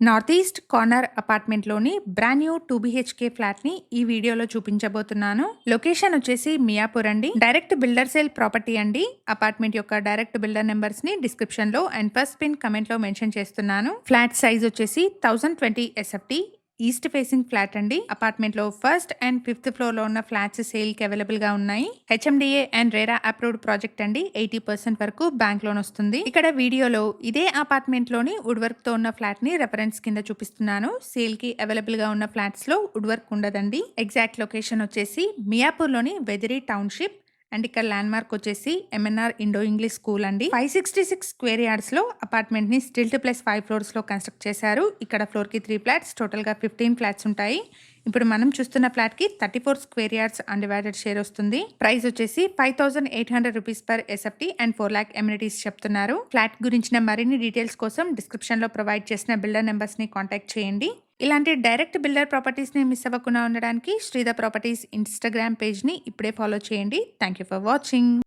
North east corner apartment లోని brand new 2 BHK flat ని ఈ వీడియోలో చూపించబోతున్నాను. లొకేషన్ వచ్చేసి మియాపూర్ అండి. డైరెక్ట్ బిల్డర్ సేల్ ప్రాపర్టీ అండి. అపార్ట్మెంట్ యొక్క డైరెక్ట్ బిల్డర్ నెంబర్స్ ని డిస్క్రిప్షన్ లో అండ్ ఫస్ట్ పిన్ కమెంట్ లో మెన్షన్ చేస్తున్నాను. ఫ్లాట్ సైజ్ వచ్చేసి 1020 SFT. ఈస్ట్ ఫేసింగ్ ఫ్లాట్ అండి. అపార్ట్మెంట్ లో ఫస్ట్ అండ్ 5th ఫ్లోర్ లో ఉన్న ఫ్లాట్స్ సేల్ కి అవైలబుల్ గా ఉన్నాయి. HMDA and RERA approved project అండి. 80% వరకు బ్యాంక్ లోన్ వస్తుంది. ఇక్కడ వీడియోలో ఇదే అపార్ట్మెంట్ లోని వుడ్ వర్క్ తో ఉన్న ఫ్లాట్ ని రెఫరెన్స్ కింద చూపిస్తున్నాను. సేల్ కి అవైలబుల్ గా ఉన్న ఫ్లాట్స్ లో వుడ్ వర్క్ ఉండదండి. ఎగ్జాక్ట్ లొకేషన్ వచ్చేసి మియాపూర్ లోని వెదిరి టౌన్షిప్ అండ్ ఇక్కడ ల్యాండ్ మార్క్ వచ్చేసి MNR ఇండో ఇంగ్లీష్ స్కూల్ అండి. 566 స్క్వేర్ యార్డ్స్ లో అపార్ట్మెంట్ ని స్టిల్ట్ ప్లస్ 5 ఫ్లోర్స్ లో కన్స్ట్రక్ట్ చేశారు. ఇక్కడ ఫ్లోర్ కి 3 ఫ్లాట్స్, టోటల్ గా 15 ఫ్లాట్స్ ఉంటాయి. ఇప్పుడు మనం చూస్తున్న ఫ్లాట్ కి 34 స్క్వేర్ యార్డ్స్ అన్డివైడెడ్ షేర్ వస్తుంది. ప్రైస్ వచ్చేసి 5800 rupees per SFT and 4 lakh amenities చెప్తున్నారు. ఫ్లాట్ గురించిన మరిన్ని డీటెయిల్స్ కోసం డిస్క్రిప్షన్ లో ప్రొవైడ్ చేసిన బిల్డర్ నెంబర్స్ ని కాంటాక్ట్ చేయండి. ఇలాంటి డైరెక్ట్ బిల్డర్ ప్రాపర్టీస్ ని మిస్ అవ్వకుండా ఉండడానికి శ్రీధర్ ప్రాపర్టీస్ ఇన్స్టాగ్రామ్ పేజ్ ని ఇప్పుడే ఫాలో చేయండి. Thank you for watching.